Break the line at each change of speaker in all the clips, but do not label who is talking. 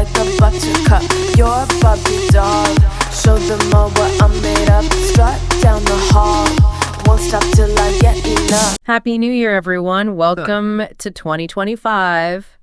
like a buttercup. You're a Barbie doll. Show them all what I'm made of. Strut down the hall. Won't stop till I get enough.
Happy New Year, everyone. Welcome to 2025.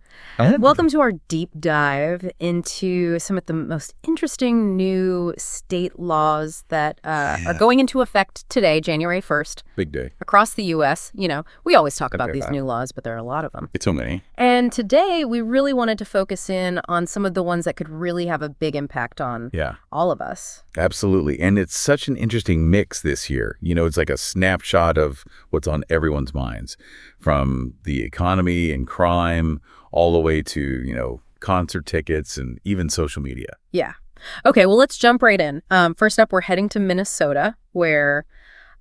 Welcome to our deep dive into some of the most interesting new state laws that are going into effect today, January 1st.
Big day.
Across the U.S. You know, we always talk about these new laws, but there are a lot of them.
It's so many.
And today, we really wanted to focus in on some of the ones that could really have a big impact on all of us.
Absolutely. And it's such an interesting mix this year. You know, it's like a snapshot of what's on everyone's minds, from the economy and crime all the way to, you know, concert tickets and even social media.
Yeah. Okay, well, let's jump right in. First up, we're heading to Minnesota, where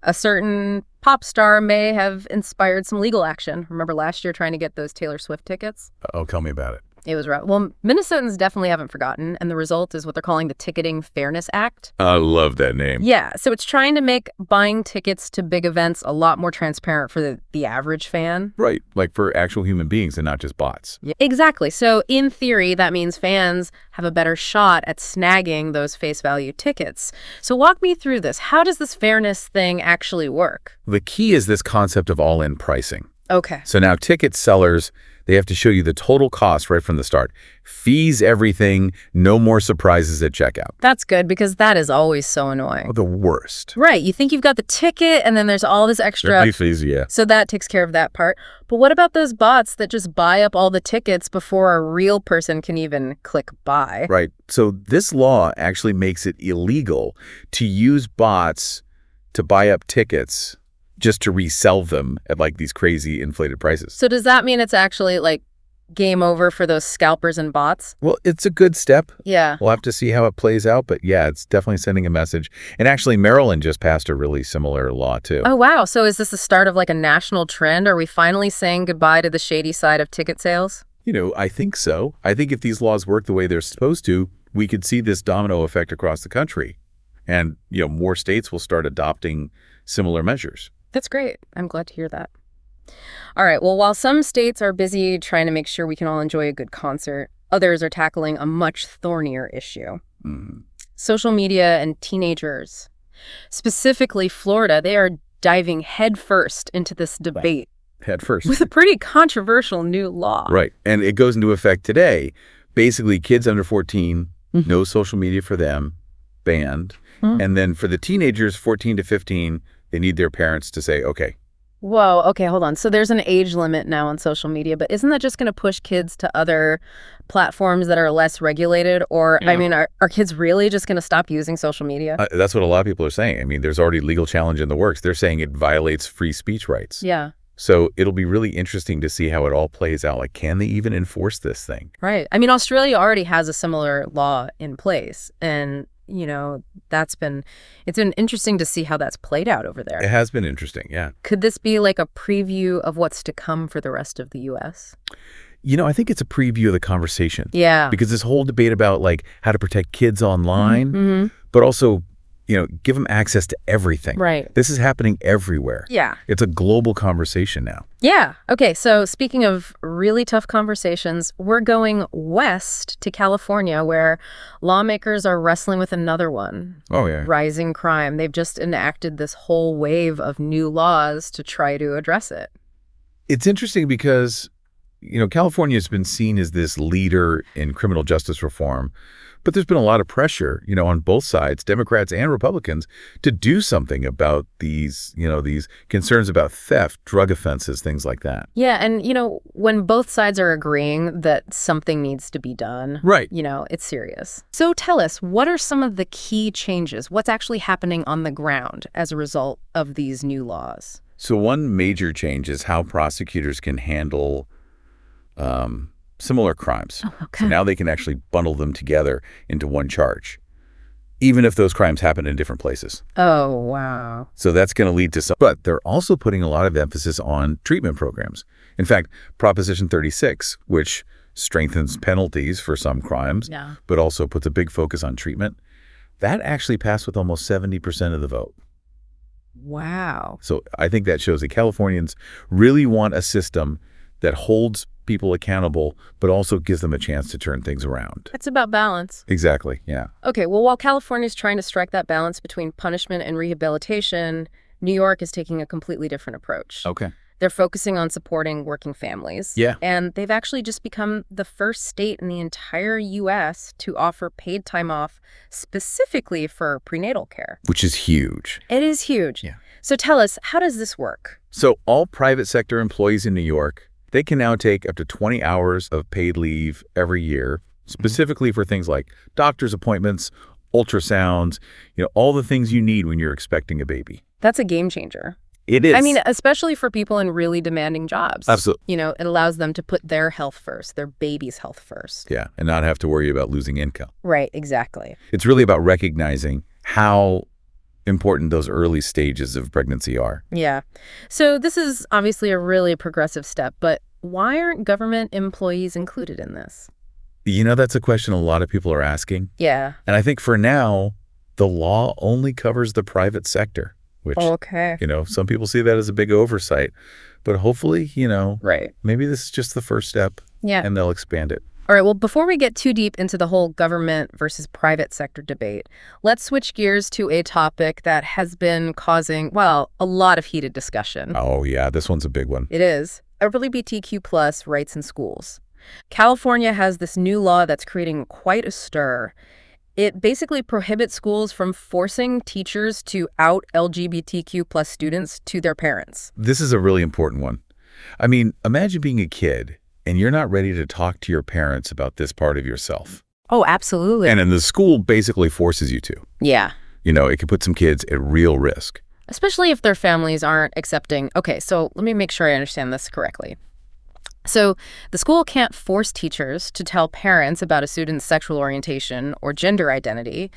a certain pop star may have inspired some legal action. Remember last year trying to get those Taylor Swift tickets?
Oh, tell me about it.
It was rough. Well, Minnesotans definitely haven't forgotten, and the result is what they're calling the Ticketing Fairness Act.
I love that name.
Yeah, so it's trying to make buying tickets to big events a lot more transparent for the average fan.
Right, like for actual human beings and not just bots.
Yeah, exactly. So in theory, that means fans have a better shot at snagging those face value tickets. So walk me through this. How does this fairness thing actually work?
The key is this concept of all-in pricing.
Okay.
So now ticket sellers, they have to show you the total cost right from the start. Fees, everything, no more surprises at checkout.
That's good, because that is always so annoying.
Oh, the worst.
Right. You think you've got the ticket, and then there's all this extra.
Fees, yeah.
So that takes care of that part. But what about those bots that just buy up all the tickets before a real person can even click buy?
Right. So this law actually makes it illegal to use bots to buy up tickets just to resell them at like these crazy inflated prices.
So does that mean it's actually like game over for those scalpers and bots?
Well, it's a good step.
Yeah.
We'll have to see how it plays out. But yeah, it's definitely sending a message. And actually, Maryland just passed a really similar law, too.
Oh, wow. So is this the start of like a national trend? Are we finally saying goodbye to the shady side of ticket sales?
You know, I think so. I think if these laws work the way they're supposed to, we could see this domino effect across the country. And, you know, more states will start adopting similar measures.
That's great. I'm glad to hear that. All right. Well, while some states are busy trying to make sure we can all enjoy a good concert, others are tackling a much thornier issue. Social media and teenagers. Specifically, Florida, they are diving headfirst into this debate.
Head first.
With a pretty controversial new law.
Right. And it goes into effect today. Basically, kids under 14, no social media for them, banned. And then for the teenagers, 14 to 15, they need their parents to say, okay.
Whoa, okay, hold on. So there's an age limit now on social media, but isn't that just going to push kids to other platforms that are less regulated? Or, I mean, are kids really just going to stop using social media?
That's what a lot of people are saying. I mean, there's already legal challenge in the works. They're saying it violates free speech rights.
Yeah.
So it'll be really interesting to see how it all plays out. Like, can they even enforce this thing?
Right. I mean, Australia already has a similar law in place, and you know, it's been interesting to see how that's played out over there.
It has been interesting, yeah.
Could this be like a preview of what's to come for the rest of the U.S.?
You know, I think it's a preview of the conversation.
Yeah.
Because this whole debate about like how to protect kids online, but also, you know, give them access to everything.
Right.
This is happening everywhere.
Yeah.
It's a global conversation now.
Yeah. Okay. So speaking of really tough conversations, we're going west to California, where lawmakers are wrestling with another one.
Oh, yeah.
Rising crime. They've just enacted this whole wave of new laws to try to address it.
It's interesting because, you know, California has been seen as this leader in criminal justice reform. But there's been a lot of pressure, you know, on both sides, Democrats and Republicans, to do something about these, you know, these concerns about theft, drug offenses, things like that.
Yeah. And, you know, when both sides are agreeing that something needs to be done,
right,
you know, it's serious. So tell us, what are some of the key changes? What's actually happening on the ground as a result of these new laws?
So one major change is how prosecutors can handle similar crimes.
Oh, okay.
So now they can actually bundle them together into one charge, even if those crimes happen in different places.
Oh, wow.
So that's going to lead to some. But they're also putting a lot of emphasis on treatment programs. In fact, Proposition 36, which strengthens penalties for some crimes, but also puts a big focus on treatment, that actually passed with almost 70% of the vote.
Wow.
So I think that shows that Californians really want a system that holds people accountable, but also gives them a chance to turn things around.
It's about balance.
Exactly, yeah.
Okay, well, while California is trying to strike that balance between punishment and rehabilitation, New York is taking a completely different approach.
Okay.
They're focusing on supporting working families.
Yeah.
And they've actually just become the first state in the entire U.S. to offer paid time off specifically for prenatal care.
Which is huge.
It is huge.
Yeah.
So tell us, how does this work?
So all private sector employees in New York, they can now take up to 20 hours of paid leave every year, specifically for things like doctor's appointments, ultrasounds, all the things you need when you're expecting a baby.
That's a game changer.
It is.
I mean, especially for people in really demanding jobs.
Absolutely.
It allows them to put their health first, their baby's health first.
Yeah, and not have to worry about losing income.
Right, exactly.
It's really about recognizing how important those early stages of pregnancy are.
Yeah. So this is obviously a really progressive step, but why aren't government employees included in this?
That's a question a lot of people are asking.
Yeah.
And I think for now, the law only covers the private sector, which,
Okay.
some people see that as a big oversight. But hopefully,
Right.
maybe this is just the first step
Yeah.
and they'll expand it.
All right, well, before we get too deep into the whole government versus private sector debate, let's switch gears to a topic that has been causing, well, a lot of heated discussion.
Oh, yeah, this one's a big one.
It is. LGBTQ plus rights in schools. California has this new law that's creating quite a stir. It basically prohibits schools from forcing teachers to out LGBTQ plus students to their parents.
This is a really important one. I mean, imagine being a kid and you're not ready to talk to your parents about this part of yourself.
Oh, absolutely.
And then the school basically forces you to.
Yeah.
It could put some kids at real risk.
Especially if their families aren't accepting. Okay, so let me make sure I understand this correctly. So the school can't force teachers to tell parents about a student's sexual orientation or gender identity,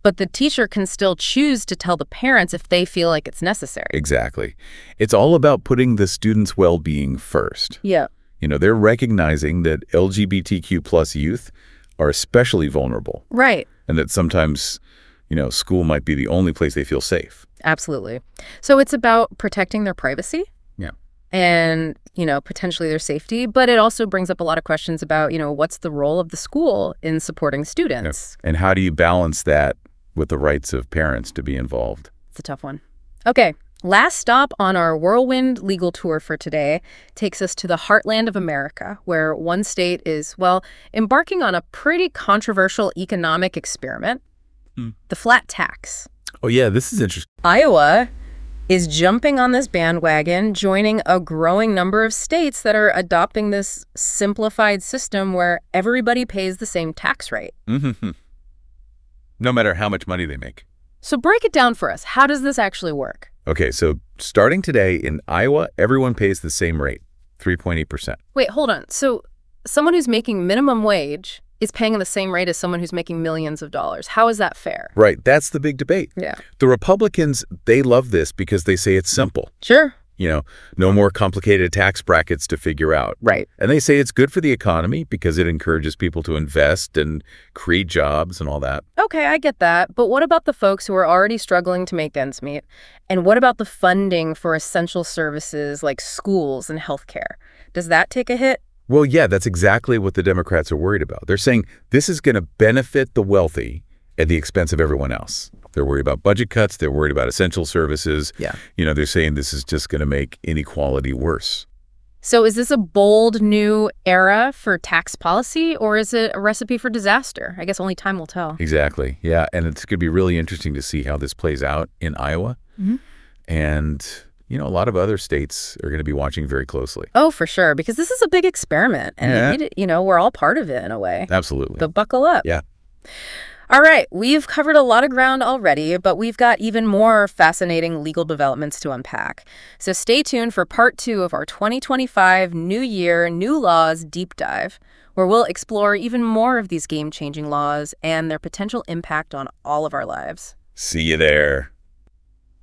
but the teacher can still choose to tell the parents if they feel like it's necessary.
Exactly. It's all about putting the student's well-being first.
Yeah.
They're recognizing that LGBTQ plus youth are especially vulnerable.
Right.
And that sometimes, school might be the only place they feel safe.
Absolutely. So it's about protecting their privacy.
Yeah.
And, potentially their safety. But it also brings up a lot of questions about, what's the role of the school in supporting students?
And how do you balance that with the rights of parents to be involved?
It's a tough one. Okay. Last stop on our whirlwind legal tour for today takes us to the heartland of America, where one state is, well, embarking on a pretty controversial economic experiment, the flat tax.
Oh, yeah, this is interesting.
Iowa is jumping on this bandwagon, joining a growing number of states that are adopting this simplified system where everybody pays the same tax rate.
Mm-hmm. No matter how much money they make.
So break it down for us. How does this actually work?
Okay, so starting today in Iowa, everyone pays the same rate, 3.8%.
Wait, hold on. So someone who's making minimum wage is paying the same rate as someone who's making millions of dollars. How is that fair?
Right, that's the big debate.
Yeah.
The Republicans, they love this because they say it's simple.
Sure.
No more complicated tax brackets to figure out.
Right.
And they say it's good for the economy because it encourages people to invest and create jobs and all that.
Okay, I get that. But what about the folks who are already struggling to make ends meet? And what about the funding for essential services like schools and healthcare? Does that take a hit?
Well, yeah, that's exactly what the Democrats are worried about. They're saying this is going to benefit the wealthy at the expense of everyone else. They're worried about budget cuts. They're worried about essential services.
Yeah.
They're saying this is just going to make inequality worse.
So is this a bold new era for tax policy, or is it a recipe for disaster? I guess only time will tell.
Exactly. Yeah. And it's going to be really interesting to see how this plays out in Iowa.
Mm-hmm.
And, a lot of other states are going to be watching very closely.
Oh, for sure, because this is a big experiment. And, we're all part of it in a way.
Absolutely.
But buckle up.
Yeah.
All right, we've covered a lot of ground already, but we've got even more fascinating legal developments to unpack. So stay tuned for part 2 of our 2025 New Year, New Laws deep dive, where we'll explore even more of these game-changing laws and their potential impact on all of our lives.
See you there.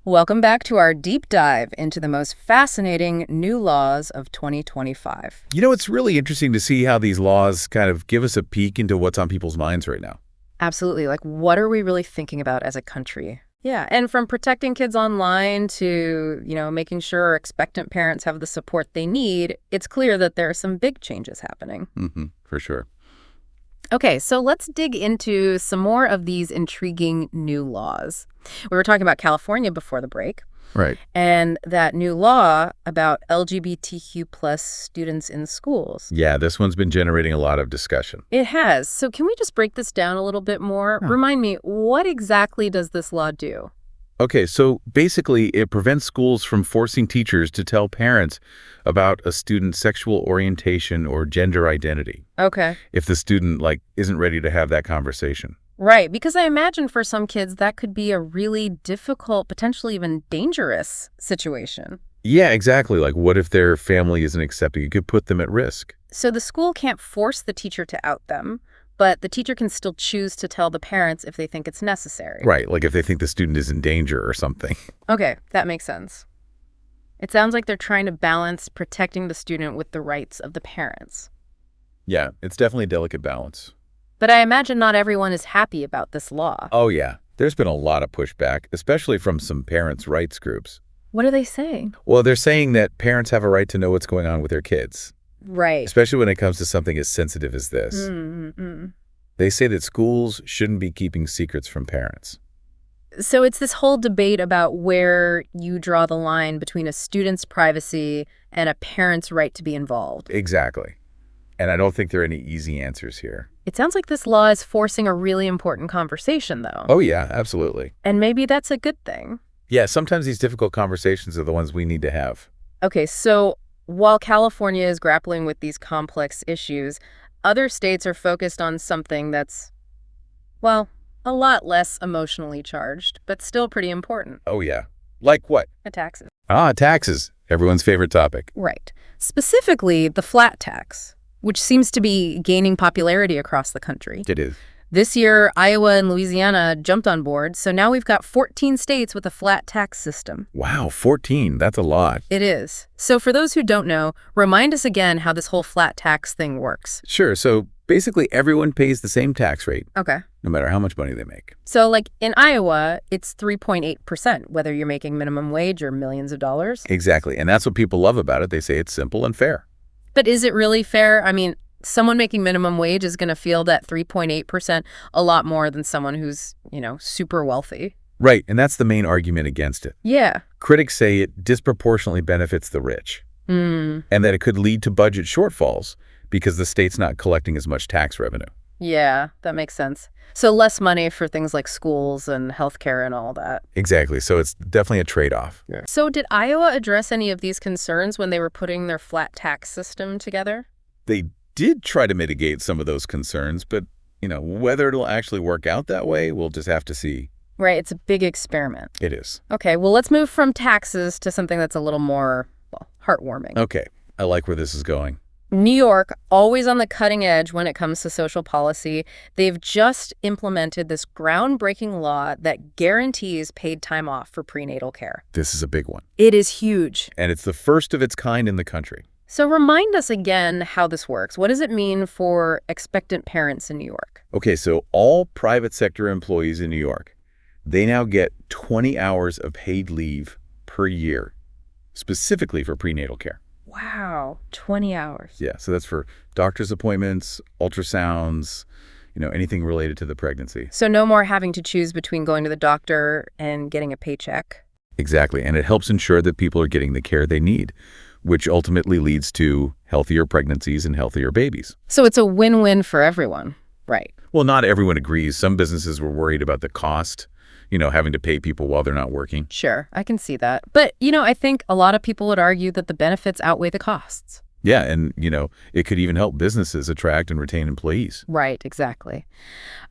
Welcome back to our deep dive into the most fascinating new laws of 2025.
It's really interesting to see how these laws kind of give us a peek into what's on people's minds right now.
Absolutely. Like, what are we really thinking about as a country? Yeah, and from protecting kids online to, making sure expectant parents have the support they need, it's clear that there are some big changes happening.
For sure.
Okay, so let's dig into some more of these intriguing new laws. We were talking about California before the break,
Right.
and that new law about LGBTQ plus students in schools.
Yeah, this one's been generating a lot of discussion.
It has. So can we just break this down a little bit more?
Yeah.
Remind me, what exactly does this law do?
Okay, so basically it prevents schools from forcing teachers to tell parents about a student's sexual orientation or gender identity
Okay.
if the student, isn't ready to have that conversation.
Right, because I imagine for some kids that could be a really difficult, potentially even dangerous situation.
Yeah, exactly. Like, what if their family isn't accepting? It could put them at risk.
So the school can't force the teacher to out them, but the teacher can still choose to tell the parents if they think it's necessary.
Right, like if they think the student is in danger or something.
Okay, that makes sense. It sounds like they're trying to balance protecting the student with the rights of the parents.
Yeah, it's definitely a delicate balance.
But I imagine not everyone is happy about this law.
Oh, yeah. There's been a lot of pushback, especially from some parents' rights groups.
What are they saying?
Well, they're saying that parents have a right to know what's going on with their kids,
Right.
especially when it comes to something as sensitive as this.
Mm-hmm.
They say that schools shouldn't be keeping secrets from parents.
So it's this whole debate about where you draw the line between a student's privacy and a parent's right to be involved.
Exactly. And I don't think there are any easy answers here.
It sounds like this law is forcing a really important conversation, though.
Oh, yeah, absolutely.
And maybe that's a good thing.
Yeah, sometimes these difficult conversations are the ones we need to have.
Okay, so while California is grappling with these complex issues, other states are focused on something that's, well, a lot less emotionally charged, but still pretty important.
Oh, yeah. Like what?
Taxes.
Taxes. Everyone's favorite topic.
Right. Specifically, the flat tax, which seems to be gaining popularity across the country.
It is.
This year, Iowa and Louisiana jumped on board, so now we've got 14 states with a flat tax system.
Wow, 14. That's a lot.
It is. So for those who don't know, remind us again how this whole flat tax thing works.
Sure. So basically everyone pays the same tax rate,
Okay.
no matter how much money they make.
So like in Iowa, it's 3.8%, whether you're making minimum wage or millions of dollars.
Exactly. And that's what people love about it. They say it's simple and fair.
But is it really fair? I mean, someone making minimum wage is going to feel that 3.8% a lot more than someone who's, super wealthy.
Right. And that's the main argument against it.
Yeah.
Critics say it disproportionately benefits the rich and that it could lead to budget shortfalls because the state's not collecting as much tax revenue.
Yeah, that makes sense. So less money for things like schools and healthcare and all that.
Exactly. So it's definitely a trade-off. Yeah.
So did Iowa address any of these concerns when they were putting their flat tax system together?
They did try to mitigate some of those concerns, but, whether it'll actually work out that way, we'll just have to see.
Right, it's a big experiment.
It is.
Okay, well, let's move from taxes to something that's a little more, heartwarming.
Okay. I like where this is going.
New York, always on the cutting edge when it comes to social policy, they've just implemented this groundbreaking law that guarantees paid time off for prenatal care.
This is a big one.
It is huge.
And it's the first of its kind in the country.
So remind us again how this works. What does it mean for expectant parents in New York?
Okay, so all private sector employees in New York, they now get 20 hours of paid leave per year, specifically for prenatal care.
Wow, 20 hours.
Yeah, so that's for doctor's appointments, ultrasounds, anything related to the pregnancy.
So no more having to choose between going to the doctor and getting a paycheck.
Exactly, and it helps ensure that people are getting the care they need, which ultimately leads to healthier pregnancies and healthier babies.
So it's a win-win for everyone, right?
Well, not everyone agrees. Some businesses were worried about the cost, having to pay people while they're not working.
Sure, I can see that. But, I think a lot of people would argue that the benefits outweigh the costs.
Yeah, and, it could even help businesses attract and retain employees.
Right, exactly.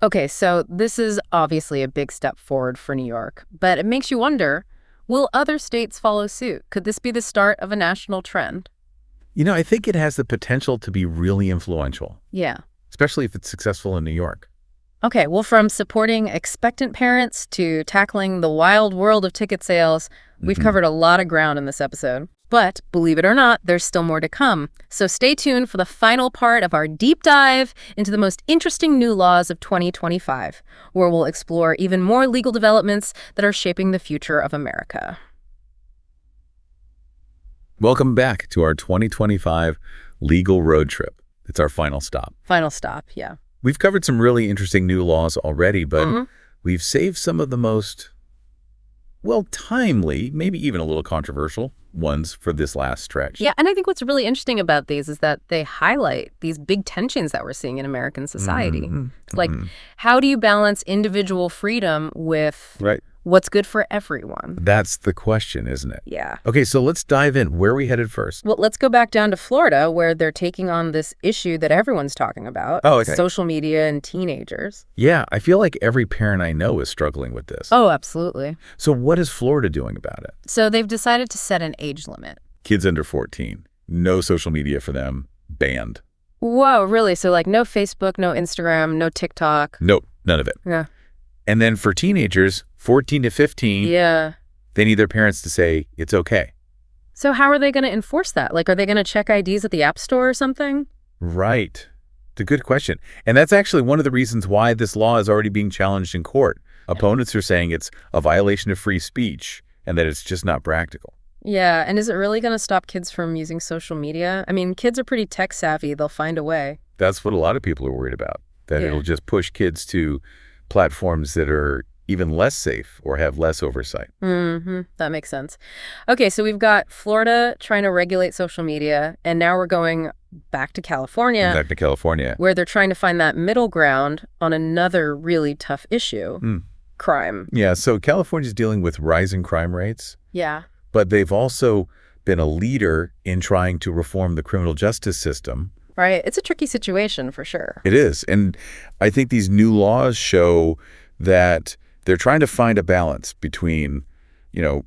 Okay, so this is obviously a big step forward for New York, but it makes you wonder, will other states follow suit? Could this be the start of a national trend?
I think it has the potential to be really influential,
Yeah.
especially if it's successful in New York.
Okay, well, from supporting expectant parents to tackling the wild world of ticket sales, we've covered a lot of ground in this episode. But believe it or not, there's still more to come. So stay tuned for the final part of our deep dive into the most interesting new laws of 2025, where we'll explore even more legal developments that are shaping the future of America.
Welcome back to our 2025 legal road trip. It's our final stop.
Final stop, yeah.
We've covered some really interesting new laws already, but we've saved some of the most, well, timely, maybe even a little controversial ones for this last stretch.
Yeah, and I think what's really interesting about these is that they highlight these big tensions that we're seeing in American society. It's like, how do you balance individual freedom with what's good for everyone?
That's the question, isn't it?
Yeah.
Okay, so let's dive in. Where are we headed first?
Well, let's go back down to Florida, where they're taking on this issue that everyone's talking about.
Oh, okay.
Social media and teenagers.
Yeah, I feel like every parent I know is struggling with this.
Oh, absolutely.
So what is Florida doing about it?
So they've decided to set an age limit.
Kids under 14. No social media for them. Banned.
Whoa, really? So like no Facebook, no Instagram, no TikTok?
Nope, none of it.
Yeah.
And then for teenagers, 14 to 15, they need their parents to say it's okay.
So how are they going to enforce that? Like, are they going to check IDs at the App Store or something?
Right. It's a good question. And that's actually one of the reasons why this law is already being challenged in court. Opponents are saying it's a violation of free speech and that it's just not practical.
Yeah, and is it really going to stop kids from using social media? I mean, kids are pretty tech savvy. They'll find a way.
That's what a lot of people are worried about, that it'll just push kids to platforms that are even less safe or have less oversight.
That makes sense. Okay, so we've got Florida trying to regulate social media, and now we're going back to California.
Back to California.
Where they're trying to find that middle ground on another really tough issue, crime.
Yeah, so California's dealing with rising crime rates.
Yeah.
But they've also been a leader in trying to reform the criminal justice system.
Right. It's a tricky situation for sure.
It is. And I think these new laws show that they're trying to find a balance between,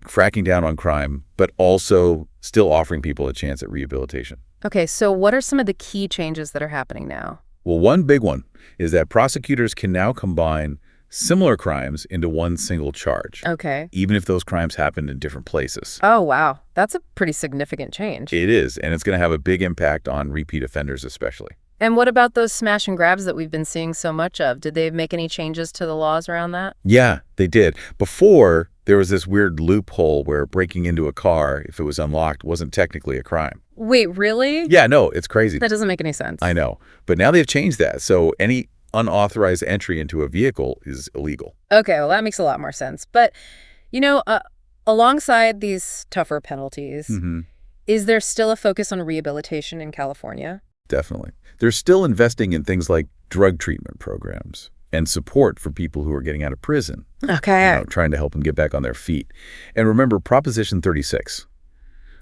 cracking down on crime, but also still offering people a chance at rehabilitation.
Okay, so what are some of the key changes that are happening now?
Well, one big one is that prosecutors can now combine similar crimes into one single charge.
Okay.
Even if those crimes happened in different places.
Oh, wow. That's a pretty significant change.
It is, and it's going to have a big impact on repeat offenders especially.
And what about those smash and grabs that we've been seeing so much of? Did they make any changes to the laws around that?
Yeah, they did. Before, there was this weird loophole where breaking into a car, if it was unlocked, wasn't technically a crime.
Wait, really?
Yeah, no, it's crazy.
That doesn't make any sense.
I know. But now they've changed that. So any unauthorized entry into a vehicle is illegal.
Okay, well, that makes a lot more sense. But, alongside these tougher penalties, is there still a focus on rehabilitation in California?
Definitely. They're still investing in things like drug treatment programs and support for people who are getting out of prison.
Okay.
Trying to help them get back on their feet. And remember, Proposition 36,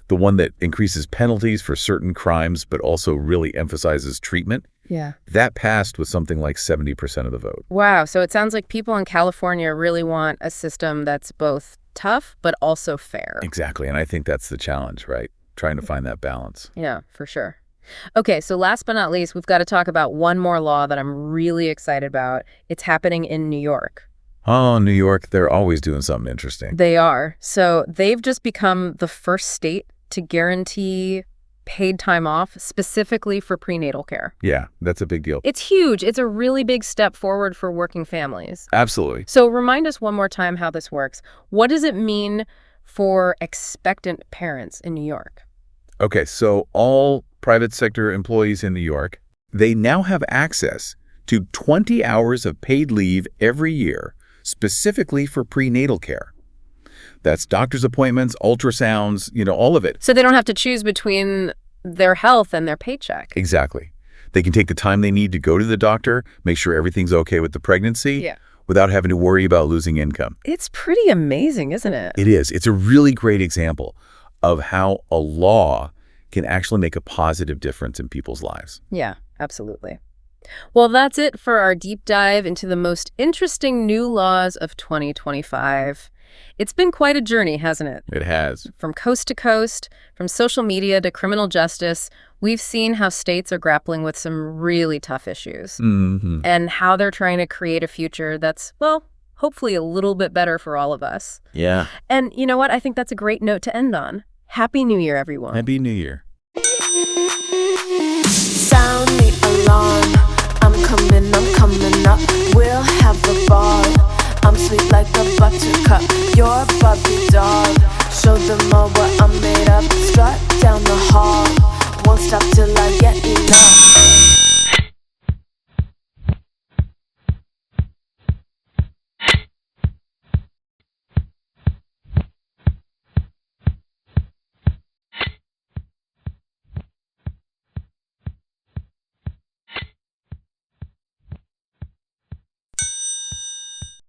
the one that increases penalties for certain crimes but also really emphasizes treatment, that passed with something like 70% of the vote.
Wow. So it sounds like people in California really want a system that's both tough but also fair.
Exactly. And I think that's the challenge, right? Trying to find that balance.
Yeah, for sure. Okay, so last but not least, we've got to talk about one more law that I'm really excited about. It's happening in New York.
Oh, New York, they're always doing something interesting.
They are. So they've just become the first state to guarantee paid time off specifically for prenatal care.
Yeah, that's a big deal.
It's huge. It's a really big step forward for working families.
Absolutely.
So remind us one more time how this works. What does it mean for expectant parents in New York?
Okay, so all private sector employees in New York, they now have access to 20 hours of paid leave every year, specifically for prenatal care. That's doctor's appointments, ultrasounds, all of it.
So they don't have to choose between their health and their paycheck.
Exactly. They can take the time they need to go to the doctor, make sure everything's okay with the pregnancy, without having to worry about losing income.
It's pretty amazing, isn't it?
It is. It's a really great example of how a law can actually make a positive difference in people's lives.
Yeah, absolutely. Well, that's it for our deep dive into the most interesting new laws of 2025. It's been quite a journey, hasn't it?
It has.
From coast to coast, from social media to criminal justice, we've seen how states are grappling with some really tough issues and how they're trying to create a future that's, well, hopefully a little bit better for all of us.
Yeah.
And you know what? I think that's a great note to end on. Happy New Year, everyone.
Happy New Year.
Sound the alarm. I'm coming up. We'll have a ball. I'm sweet like a buttercup. You're a Barbie doll. Show them all what I'm made of.